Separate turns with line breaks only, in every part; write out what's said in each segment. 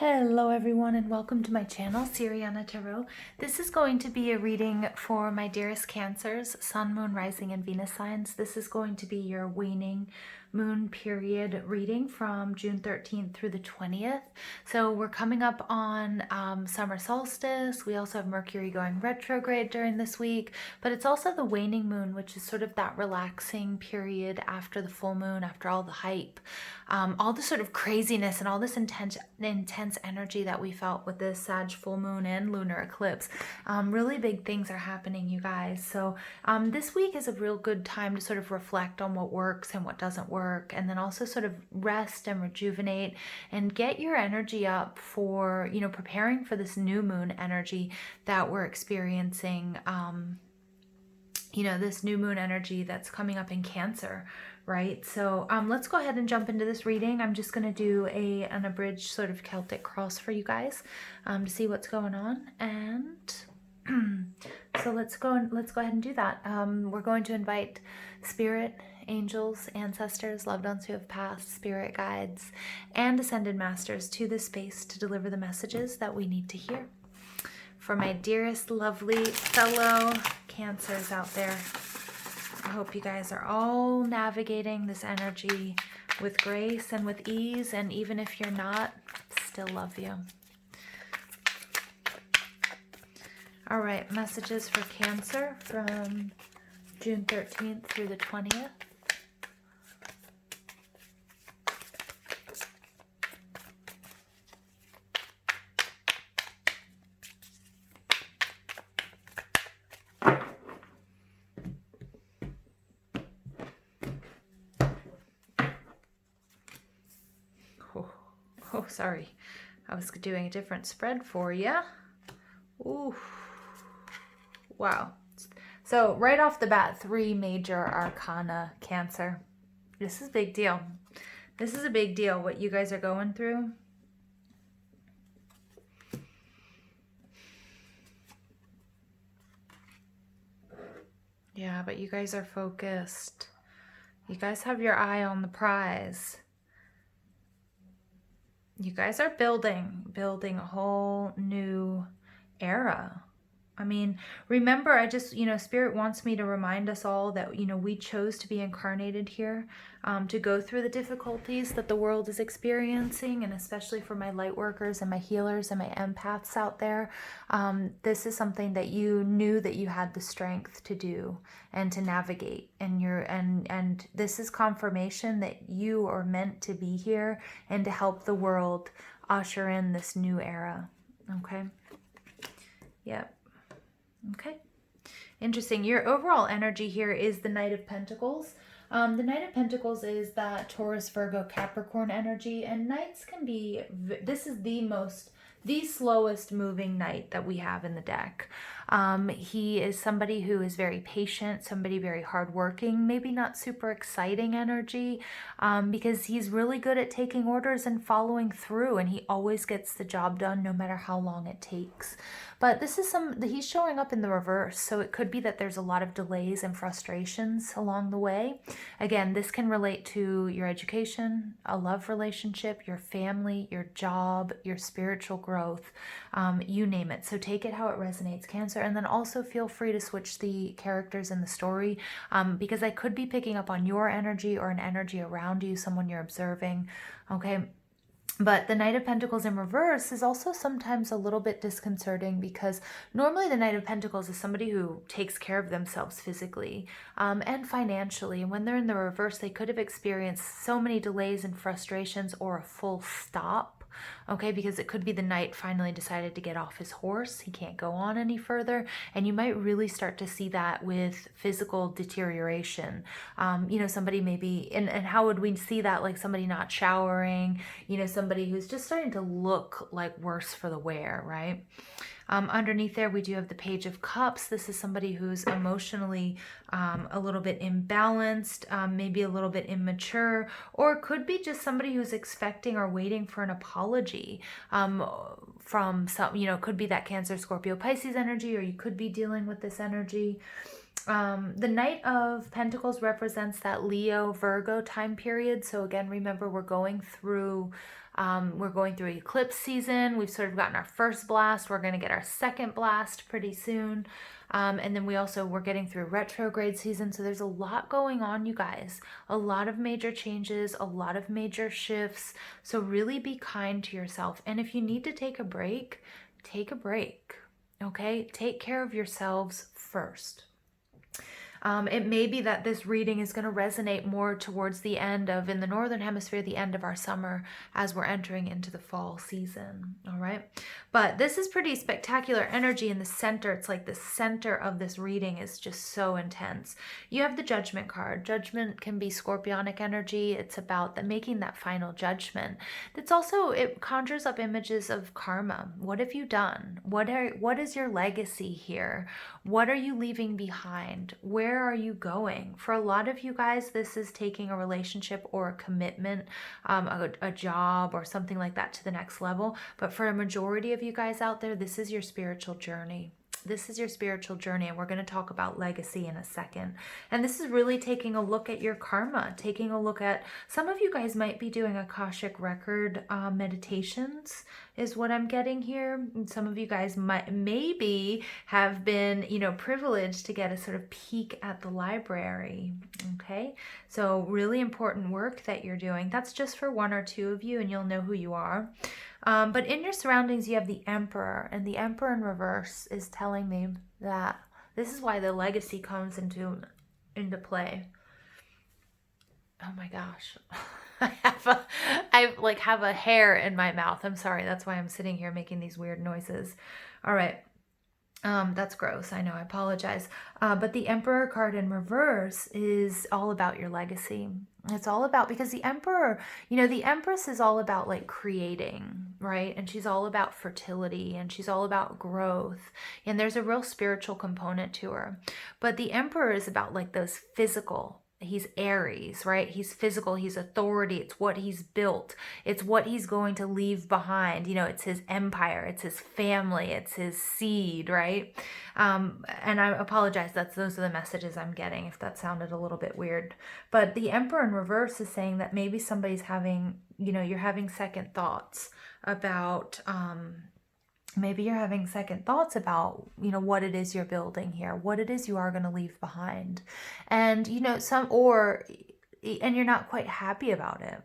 Hello everyone and welcome to my channel, Siriana Tarot. This is going to be a reading for my dearest Cancers, Sun, Moon, Rising, and Venus signs. This is going to be your Waning Moon Period reading from June 13th through the 20th. So we're coming up on summer solstice. We also have Mercury going retrograde during this week, but it's also the waning moon, which is sort of that relaxing period after the full moon, after all the hype, all the sort of craziness and all this intense energy that we felt with this Sag full moon and lunar eclipse. Really big things are happening, you guys. So this week is a real good time to sort of reflect on what works and what doesn't work, and then also sort of rest and rejuvenate and get your energy up for, you know, preparing for this new moon energy that we're experiencing. You know, this new moon energy that's coming up in Cancer, right? So let's go ahead and jump into this reading. I'm just going to do an abridged sort of Celtic cross for you guys to see what's going on. And so let's go ahead and do that. We're going to invite spirit, angels, ancestors, loved ones who have passed, spirit guides, and ascended masters to this space to deliver the messages that we need to hear. For my dearest, lovely fellow Cancers out there, I hope you guys are all navigating this energy with grace and with ease, and even if you're not, still love you. All right, messages for Cancer from June 13th through the 20th. Oh, sorry. I was doing a different spread for you. Ooh. Wow. So right off the bat, 3 major arcana, Cancer. This is a big deal. This is a big deal, what you guys are going through. Yeah, but you guys are focused. You guys have your eye on the prize. You guys are building a whole new era. I mean, remember, Spirit wants me to remind us all that, you know, we chose to be incarnated here to go through the difficulties that the world is experiencing, and especially for my light workers and my healers and my empaths out there. This is something that you knew that you had the strength to do and to navigate, and this is confirmation that you are meant to be here and to help the world usher in this new era. Okay. Yep. Okay, interesting. Your overall energy here is the Knight of Pentacles. The Knight of Pentacles is that Taurus, Virgo, Capricorn energy, and Knights can be, this is the slowest moving Knight that we have in the deck. He is somebody who is very patient, somebody very hardworking, maybe not super exciting energy, because he's really good at taking orders and following through, and he always gets the job done no matter how long it takes. But this is he's showing up in the reverse, so it could be that there's a lot of delays and frustrations along the way. Again, this can relate to your education, a love relationship, your family, your job, your spiritual growth, you name it. So take it how it resonates, Cancer. And then also feel free to switch the characters in the story, because I could be picking up on your energy or an energy around you, someone you're observing, okay? But the Knight of Pentacles in reverse is also sometimes a little bit disconcerting, because normally the Knight of Pentacles is somebody who takes care of themselves physically and financially. And when they're in the reverse, they could have experienced so many delays and frustrations or a full stop. Okay, because it could be the Knight finally decided to get off his horse. He can't go on any further. And you might really start to see that with physical deterioration. You know, somebody maybe, and how would we see that? Like somebody not showering, you know, somebody who's just starting to look like worse for the wear, right? Underneath there, we do have the Page of Cups. This is somebody who's emotionally a little bit imbalanced, maybe a little bit immature, or it could be just somebody who's expecting or waiting for an apology from some, you know, it could be that Cancer, Scorpio, Pisces energy, or you could be dealing with this energy. The Knight of Pentacles represents that Leo Virgo time period. So again, remember we're going through eclipse season. We've sort of gotten our first blast. We're going to get our second blast pretty soon. And then we're getting through retrograde season. So there's a lot going on, you guys. A lot of major changes, a lot of major shifts. So really be kind to yourself. And if you need to take a break, take a break. Okay? Take care of yourselves first. It may be that this reading is going to resonate more towards the end of, in the Northern Hemisphere, the end of our summer as we're entering into the fall season. All right. But this is pretty spectacular energy in the center. It's like the center of this reading is just so intense. You have the Judgment card. Judgment can be scorpionic energy. It's about making that final judgment. It conjures up images of karma. What have you done? What is your legacy here? What are you leaving behind? Where are you going? For a lot of you guys, this is taking a relationship or a commitment, a job or something like that to the next level. But for a majority of you guys out there, this is your spiritual journey. This is your spiritual journey, and we're going to talk about legacy in a second. And this is really taking a look at your karma, taking a look at, some of you guys might be doing Akashic Record meditations is what I'm getting here. And some of you guys maybe have been, privileged to get a sort of peek at the library. Okay, so really important work that you're doing. That's just for one or two of you, and you'll know who you are. But in your surroundings, you have the Emperor, and the Emperor in reverse is telling me that this is why the legacy comes into play. Oh my gosh. I have a hair in my mouth. I'm sorry. That's why I'm sitting here making these weird noises. All right. That's gross. I know. I apologize. But the Emperor card in reverse is all about your legacy. It's all about, because the Emperor, the Empress is all about creating, right? And she's all about fertility, and she's all about growth. And there's a real spiritual component to her. But the Emperor is about those physical. He's Aries, right? He's physical, he's authority, it's what he's built, it's what he's going to leave behind. It's his empire, it's his family, it's his seed, right? And I apologize, those are the messages I'm getting, if that sounded a little bit weird. But the Emperor in reverse is saying that maybe somebody's having, you're having second thoughts about, maybe you're having second thoughts about, what it is you're building here, what it is you are going to leave behind. And, and you're not quite happy about it.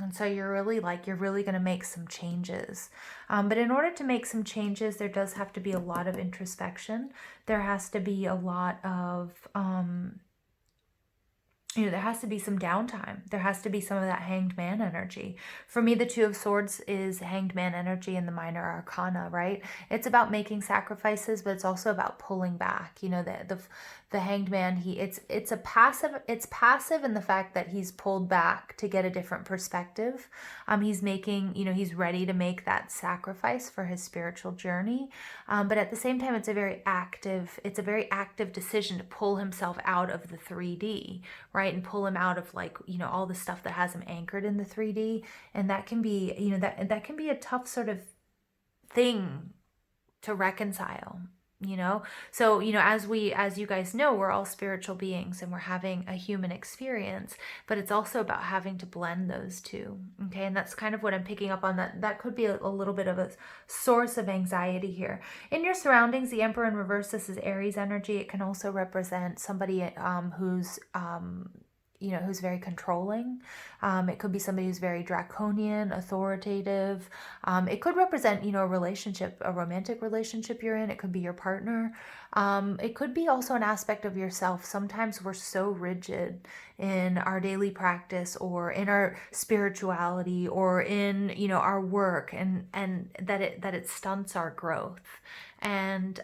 And so you're really going to make some changes. But in order to make some changes, there does have to be a lot of introspection. There has to be a lot of, there has to be some downtime. There has to be some of that Hanged Man energy. For me, the Two of Swords is Hanged Man energy in the minor arcana, right? It's about making sacrifices, but it's also about pulling back. The Hanged Man, it's passive in the fact that he's pulled back to get a different perspective. He's making, he's ready to make that sacrifice for his spiritual journey. But at the same time, it's a very active decision to pull himself out of the 3D, right? And pull him out of all the stuff that has him anchored in the 3D. And that can be, that can be a tough sort of thing to reconcile. So as you guys know, we're all spiritual beings and we're having a human experience, but it's also about having to blend those two. Okay, and that's kind of what I'm picking up on. That could be a little bit of a source of anxiety here in your surroundings. The Emperor in reverse, this is Aries energy. It can also represent somebody who's who's very controlling. It could be somebody who's very draconian, authoritative. It could represent, a relationship, a romantic relationship you're in. It could be your partner. It could be also an aspect of yourself. Sometimes we're so rigid in our daily practice or in our spirituality or in, our work and that it stunts our growth. And,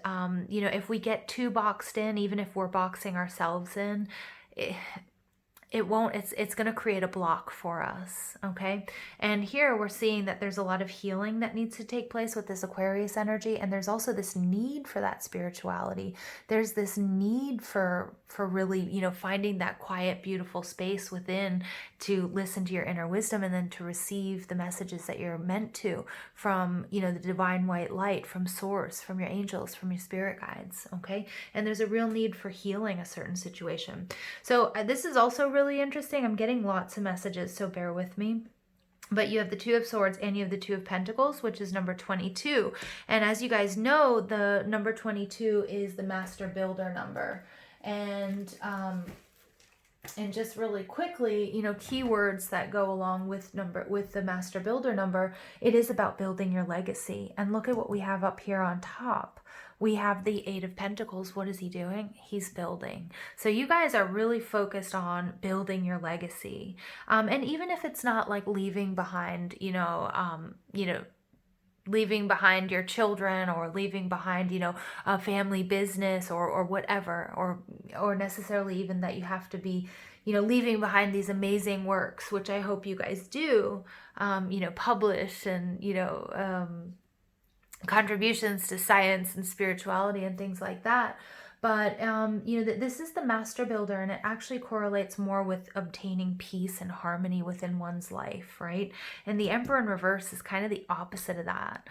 if we get too boxed in, even if we're boxing ourselves in, it's going to create a block for us. Okay. And here we're seeing that there's a lot of healing that needs to take place with this Aquarius energy. And there's also this need for that spirituality. There's this need for really, finding that quiet, beautiful space within to listen to your inner wisdom and then to receive the messages that you're meant to from, the divine white light, from source, from your angels, from your spirit guides. Okay. And there's a real need for healing a certain situation. So this is also really interesting. I'm getting lots of messages, so bear with me. But you have the Two of Swords and you have the Two of Pentacles, which is number 22. And as you guys know, the number 22 is the Master Builder number. And just really quickly, keywords that go along with the Master Builder number, it is about building your legacy. And look at what we have up here on top. We have the Eight of Pentacles. What is he doing? He's building. So you guys are really focused on building your legacy. And even if it's not like leaving behind, leaving behind your children or leaving behind, a family business or whatever, or necessarily even that you have to be, leaving behind these amazing works, which I hope you guys do, publish and, contributions to science and spirituality and things like that. But, this is the Master Builder, and it actually correlates more with obtaining peace and harmony within one's life, right? And the Emperor in reverse is kind of the opposite of that.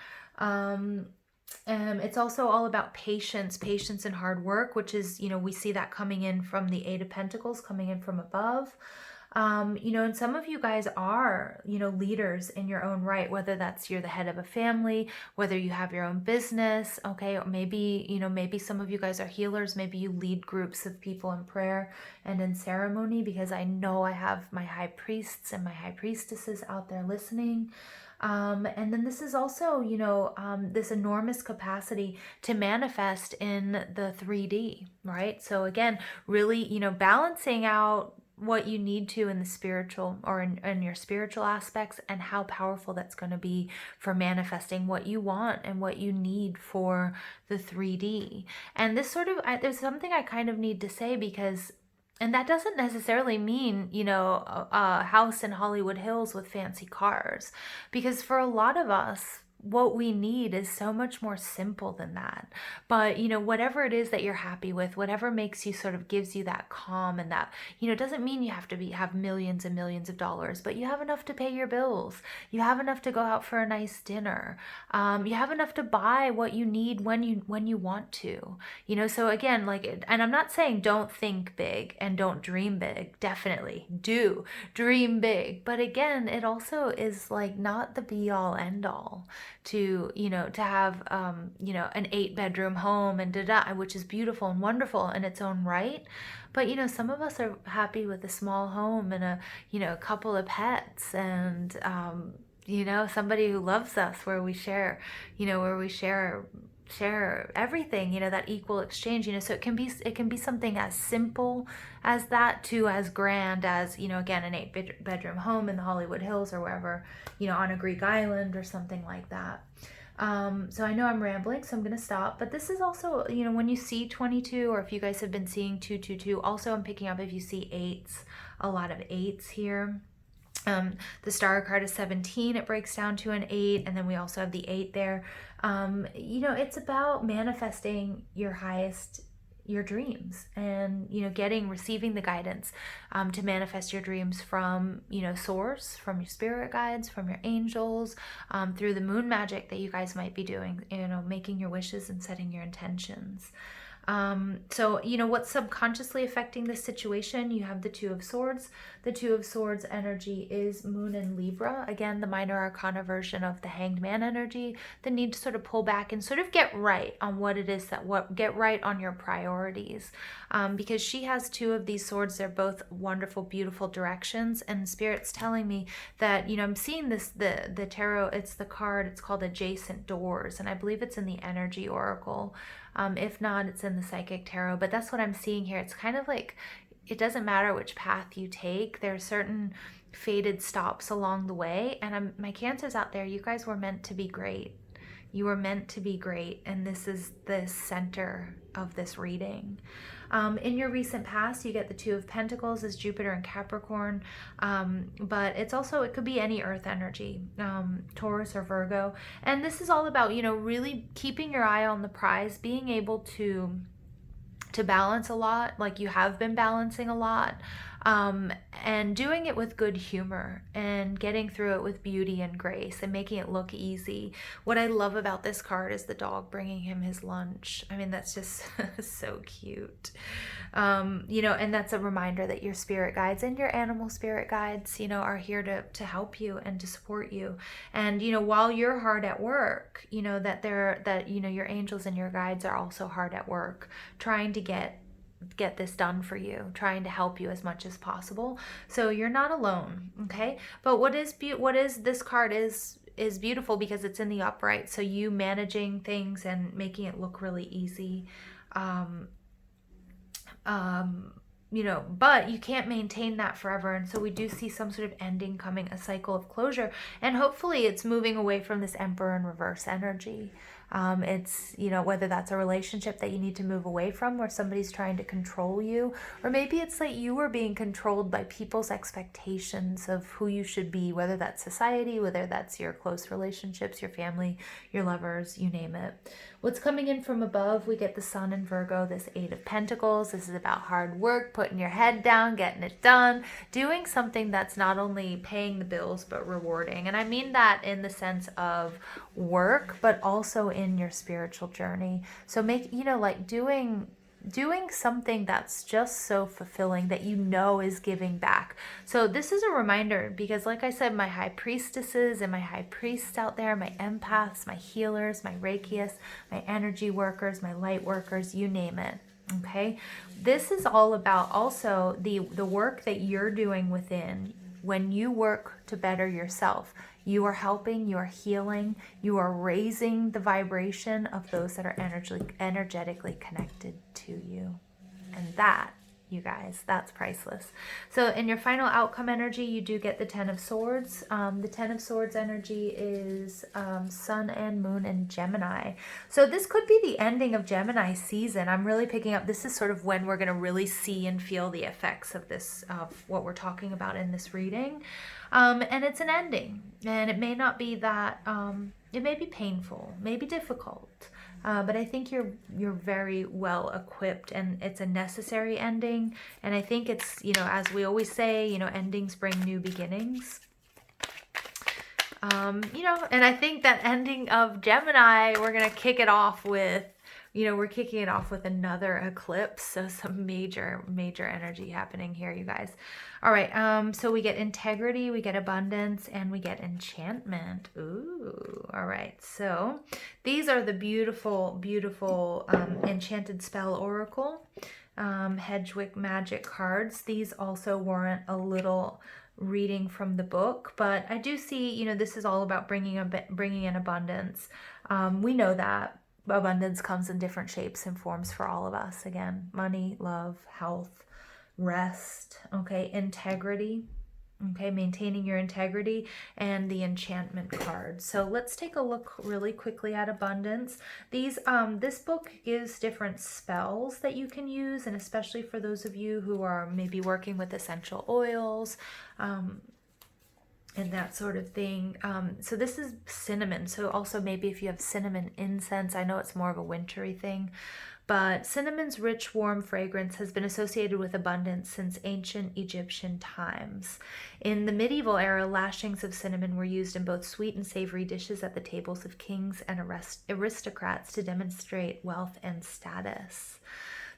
It's also all about patience and hard work, which is, we see that coming in from the Eight of Pentacles, coming in from above. And some of you guys are, leaders in your own right, whether that's you're the head of a family, whether you have your own business, okay, or maybe, maybe some of you guys are healers, maybe you lead groups of people in prayer and in ceremony, because I know I have my high priests and my high priestesses out there listening. And then this is also, this enormous capacity to manifest in the 3D, right? So again, really, balancing out what you need to in the spiritual or in your spiritual aspects, and how powerful that's going to be for manifesting what you want and what you need for the 3D. And this there's something I kind of need to say, because, and that doesn't necessarily mean, a house in Hollywood Hills with fancy cars, because for a lot of us, what we need is so much more simple than that. But, whatever it is that you're happy with, whatever makes you gives you that calm, and that, doesn't mean you have to have millions and millions of dollars, but you have enough to pay your bills. You have enough to go out for a nice dinner. You have enough to buy what you need when you want to, so again, and I'm not saying don't think big and don't dream big. Definitely do dream big. But again, it also is not the be all end all to have an 8-bedroom home and which is beautiful and wonderful in its own right. But some of us are happy with a small home and a couple of pets, and somebody who loves us, where we share everything, that equal exchange, so it can be something as simple as that to as grand as, again, an 8-bedroom home in the Hollywood Hills or wherever, on a Greek island or something like that. So I know I'm rambling, so I'm going to stop. But this is also, when you see 22, or if you guys have been seeing 222, also I'm picking up if you see 8s, a lot of 8s here. The star card is 17. It breaks down to an 8, and then we also have the 8 there. It's about manifesting your dreams, and receiving the guidance to manifest your dreams from source, from your spirit guides, from your angels, through the moon magic that you guys might be doing, making your wishes and setting your intentions. So what's subconsciously affecting this situation? You have the Two of Swords. The Two of Swords energy is Moon in Libra. Again, the minor arcana version of the Hanged Man energy. The need to pull back and get right on what it is get right on your priorities. Because she has two of these swords. They're both wonderful, beautiful directions. And Spirit's telling me that, I'm seeing this, the tarot, it's the card, it's called Adjacent Doors. And I believe it's in the Energy Oracle. If not, it's in the Psychic Tarot, but that's what I'm seeing here. It's kind of it doesn't matter which path you take. There are certain fated stops along the way. And my Cancers out there, you guys were meant to be great. You were meant to be great, and this is the center of this reading. In your recent past, you get the Two of Pentacles as Jupiter and Capricorn, but it could be any earth energy, Taurus or Virgo. And this is all about, really keeping your eye on the prize, being able to balance a lot, like you have been balancing a lot, and doing it with good humor and getting through it with beauty and grace and making it look easy. What I love about this card is the dog bringing him his lunch. I mean, that's just so cute. And that's a reminder that your spirit guides and your animal spirit guides, are here to help you and to support you. And, while you're hard at work, that your angels and your guides are also hard at work trying to get this done for you, trying to help you as much as possible. So you're not alone, okay? But what is this card is beautiful because it's in the upright. So you managing things and making it look really easy. But you can't maintain that forever. And so we do see some sort of ending coming, a cycle of closure. And hopefully it's moving away from this Emperor in reverse energy. It's, whether that's a relationship that you need to move away from where somebody's trying to control you, or maybe it's like you are being controlled by people's expectations of who you should be, whether that's society, whether that's your close relationships, your family, your lovers, you name it. What's coming in from above, we get the Sun in Virgo, this Eight of Pentacles. This is about hard work, putting your head down, getting it done, doing something that's not only paying the bills, but rewarding. And I mean that in the sense of work, but also in your spiritual journey. So doing something that's just so fulfilling that is giving back. So this is a reminder because, like I said, my high priestesses and my high priests out there, my empaths, my healers, my Reikiists, my energy workers, my light workers, you name it. Okay, this is all about also the work that you're doing within. When you work to better yourself, you are helping, you are healing, you are raising the vibration of those that are energetically connected to you. And that, you guys, that's priceless. So in your final outcome energy, you do get the Ten of Swords. The Ten of Swords energy is Sun and Moon and Gemini. So this could be the ending of Gemini season. I'm really picking up, this is sort of when we're going to really see and feel the effects of this, of what we're talking about in this reading. And it's an ending, and it may not be that, it may be painful, maybe difficult, but I think you're very well equipped, and it's a necessary ending. And I think it's, as we always say, endings bring new beginnings. And I think that ending of Gemini, we're going to kick it off with, we're kicking it off with another eclipse. So some major energy happening here, you guys. All right. So we get integrity, we get abundance, and we get enchantment. Ooh. All right. So these are the beautiful enchanted spell oracle, Hedgewick magic cards. These also warrant a little reading from the book, but I do see, this is all about bringing in abundance. We know that abundance comes in different shapes and forms for all of us. Again, money, love, health, rest, okay, integrity, okay, maintaining your integrity, and the enchantment card. So let's take a look really quickly at abundance. This book gives different spells that you can use, and especially for those of you who are maybe working with essential oils, and that sort of thing. So this is cinnamon. So also maybe if you have cinnamon incense, I know it's more of a wintry thing, but cinnamon's rich, warm fragrance has been associated with abundance since ancient Egyptian times. In the medieval era, lashings of cinnamon were used in both sweet and savory dishes at the tables of kings and aristocrats to demonstrate wealth and status.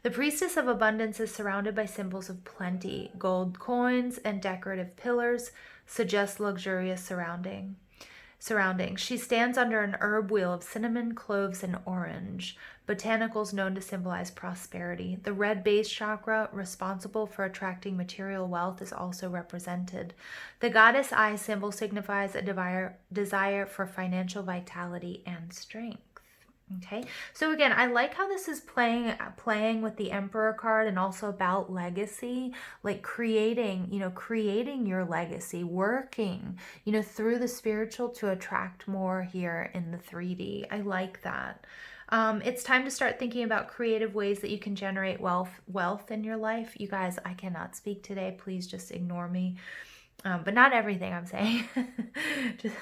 The priestess of abundance is surrounded by symbols of plenty. Gold coins and decorative pillars suggest luxurious surroundings. She stands under an herb wheel of cinnamon, cloves, and orange, botanicals known to symbolize prosperity. The red base chakra, responsible for attracting material wealth, is also represented. The goddess eye symbol signifies a desire for financial vitality and strength. Okay, so again, I like how this is playing with the Emperor card and also about legacy, like creating, creating your legacy, working, through the spiritual to attract more here in the 3D. I like that. It's time to start thinking about creative ways that you can generate wealth in your life. You guys, I cannot speak today. Please just ignore me. But not everything I'm saying. Just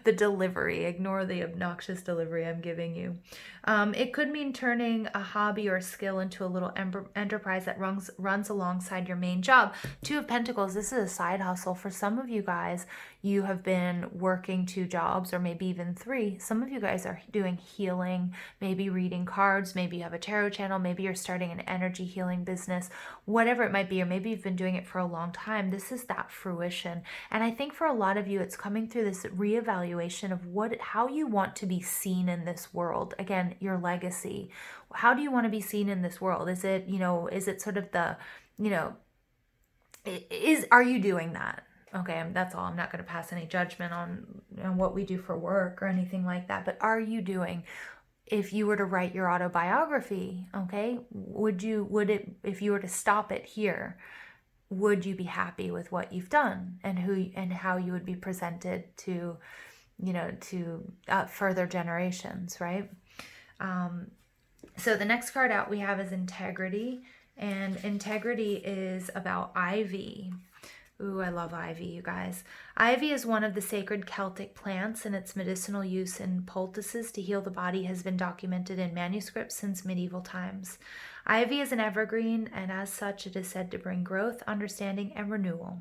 the delivery. Ignore the obnoxious delivery I'm giving you. It could mean turning a hobby or skill into a little enterprise that runs alongside your main job. 2 of Pentacles, this is a side hustle. For some of you guys, you have been working 2 jobs or maybe even 3. Some of you guys are doing healing, maybe reading cards, maybe you have a tarot channel, maybe you're starting an energy healing business, whatever it might be, or maybe you've been doing it for a long time. This is that fruition. And I think for a lot of you, it's coming through this reevaluation of how you want to be seen in this world. Again, your legacy. How do you want to be seen in this world? Is it sort of the, are you doing that? Okay, that's all. I'm not going to pass any judgment on what we do for work or anything like that. But are you doing, if you were to write your autobiography, okay, if you were to stop it here, would you be happy with what you've done and how you would be presented to, further generations, right? So the next card out we have is Integrity, and Integrity is about ivy. Ooh, I love ivy, you guys. Ivy is one of the sacred Celtic plants, and its medicinal use in poultices to heal the body has been documented in manuscripts since medieval times. Ivy is an evergreen, and as such, it is said to bring growth, understanding, and renewal.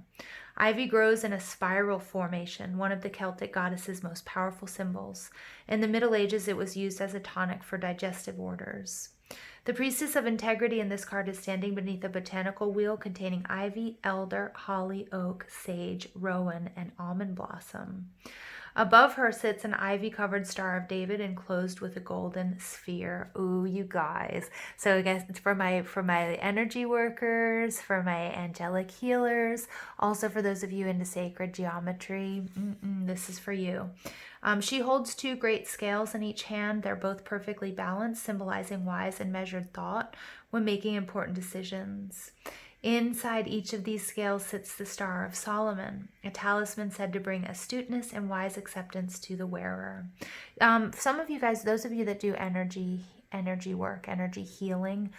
Ivy grows in a spiral formation, one of the Celtic goddess's most powerful symbols. In the Middle Ages, it was used as a tonic for digestive orders. The priestess of integrity in this card is standing beneath a botanical wheel containing ivy, elder, holly, oak, sage, rowan, and almond blossom. Above her sits an ivy-covered Star of David enclosed with a golden sphere. Ooh, you guys. So I guess it's for my energy workers, for my angelic healers, also for those of you into sacred geometry. This is for you. She holds 2 great scales in each hand. They're both perfectly balanced, symbolizing wise and measured thought when making important decisions. Inside each of these scales sits the Star of Solomon, a talisman said to bring astuteness and wise acceptance to the wearer. Some of you guys, those of you that do energy work, energy healing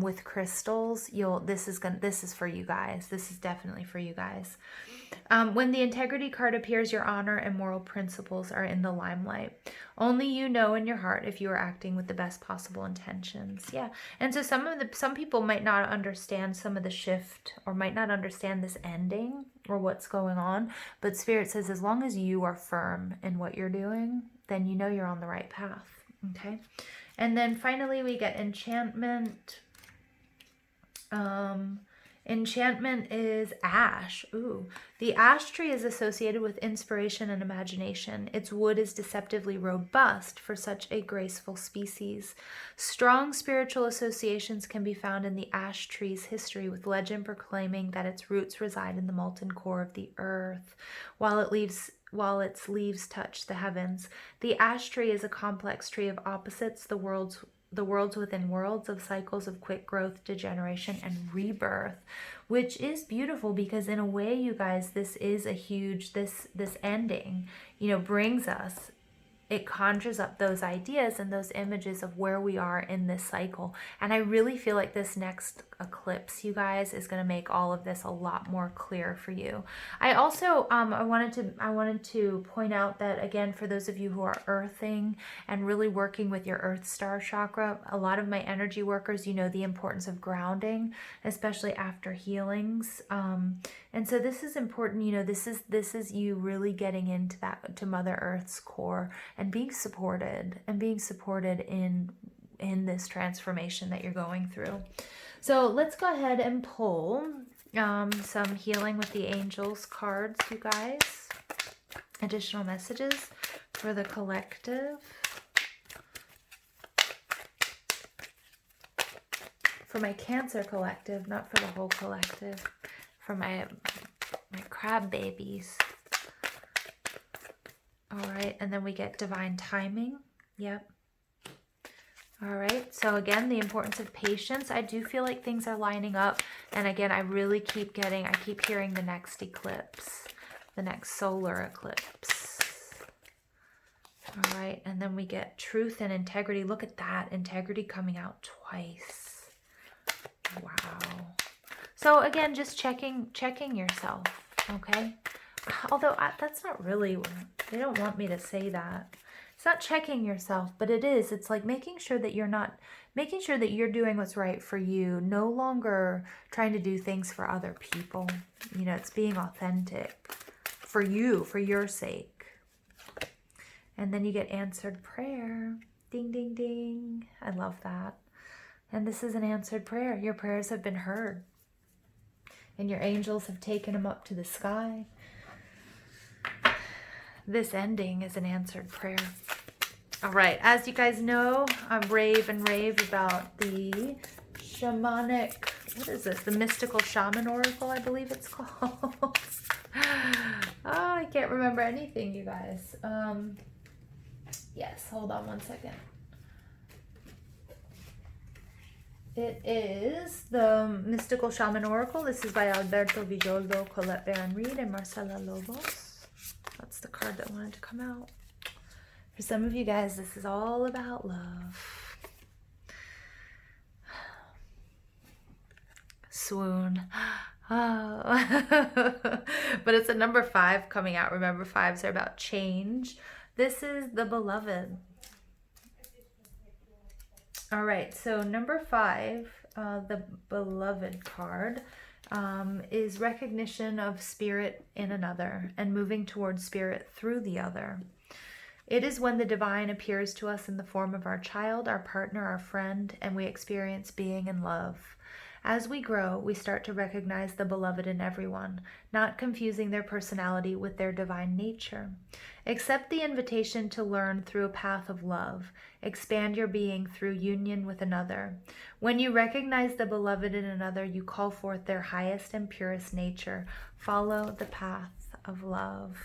with crystals, this is for you guys. This is definitely for you guys. When the integrity card appears, your honor and moral principles are in the limelight. Only you know in your heart if you are acting with the best possible intentions. Yeah. And so some people might not understand some of the shift or might not understand this ending or what's going on. But Spirit says as long as you are firm in what you're doing, then you know you're on the right path. Okay. And then finally we get enchantment. Enchantment is ash. Ooh. The ash tree is associated with inspiration and imagination. Its wood is deceptively robust for such a graceful species. Strong spiritual associations can be found in the ash tree's history, with legend proclaiming that its roots reside in the molten core of the earth, while its leaves touch the heavens. The ash tree is a complex tree of opposites, the worlds within worlds of cycles of quick growth, degeneration, and rebirth, which is beautiful because in a way, you guys, this is a huge, this ending, brings us, it conjures up those ideas and those images of where we are in this cycle. And I really feel like this next eclipse, you guys, is going to make all of this a lot more clear for you. I also, I wanted to point out that, again, for those of you who are earthing and really working with your earth star chakra, a lot of my energy workers, the importance of grounding, especially after healings. And so this is important, this is you really getting into that, to Mother Earth's core and being supported in this transformation that you're going through. So let's go ahead and pull some healing with the angels cards, you guys. Additional messages for the collective. For my Cancer collective, not for the whole collective. For my crab babies. All right, and then we get divine timing. Yep. All right, so again, the importance of patience. I do feel like things are lining up. And again, I keep hearing the next eclipse, the next solar eclipse. All right, and then we get truth and integrity. Look at that, integrity coming out twice. Wow. So again, just checking yourself, okay? Although that's not really, they don't want me to say that. It's not checking yourself, but it is. It's like making sure that you're doing what's right for you, no longer trying to do things for other people. You know, it's being authentic for you, for your sake. And then you get answered prayer. Ding, ding, ding. I love that. And this is an answered prayer. Your prayers have been heard. And your angels have taken them up to the sky. This ending is an answered prayer. All right, as you guys know, I rave about the shamanic, what is this? The mystical shaman oracle, I believe it's called. Oh, I can't remember anything, you guys. Yes, hold on one second. It is the Mystical Shaman Oracle. This is by Alberto Villoldo, Colette Baron-Reed, and Marcela Lobos. That's the card that wanted to come out. For some of you guys, this is all about love. Swoon. Oh. But it's a number 5 coming out. Remember, 5s are about change. This is the Beloved. All right, so number 5, the Beloved card, is recognition of spirit in another and moving towards spirit through the other. It is when the divine appears to us in the form of our child, our partner, our friend, and we experience being in love. As we grow, we start to recognize the beloved in everyone, not confusing their personality with their divine nature. Accept the invitation to learn through a path of love. Expand your being through union with another. When you recognize the beloved in another, you call forth their highest and purest nature. Follow the path of love.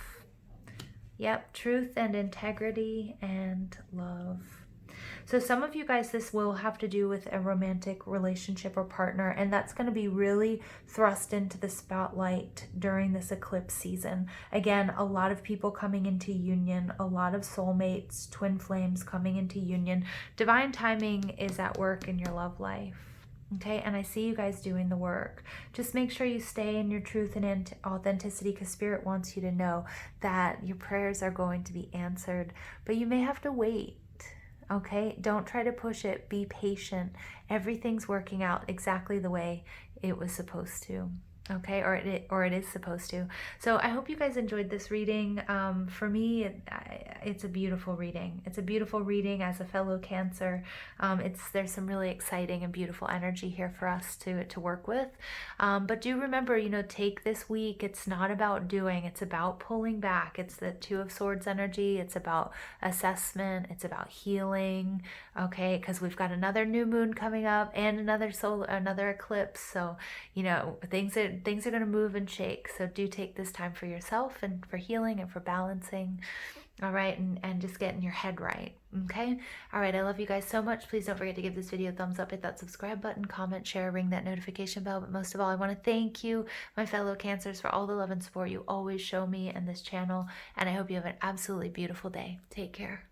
Yep, truth and integrity and love. So some of you guys, this will have to do with a romantic relationship or partner, and that's going to be really thrust into the spotlight during this eclipse season. Again, a lot of people coming into union, a lot of soulmates, twin flames coming into union. Divine timing is at work in your love life. Okay, and I see you guys doing the work. Just make sure you stay in your truth and authenticity, because Spirit wants you to know that your prayers are going to be answered, but you may have to wait. Okay, don't try to push it. Be patient. Everything's working out exactly the way it was supposed to. Okay, or it is supposed to. So I hope you guys enjoyed this reading. For me, it's a beautiful reading. It's a beautiful reading as a fellow Cancer. There's some really exciting and beautiful energy here for us to work with. But do remember, take this week. It's not about doing. It's about pulling back. It's the 2 of Swords energy. It's about assessment. It's about healing. Okay, because we've got another new moon coming up and another eclipse. So things are going to move and shake. So do take this time for yourself and for healing and for balancing. All right, and just getting your head right. Okay. All right, I love you guys so much. Please don't forget to give this video a thumbs up, hit that subscribe button, comment, share, ring that notification bell. But most of all, I want to thank you, my fellow Cancers, for all the love and support you always show me and this channel. And I hope you have an absolutely beautiful day. Take care.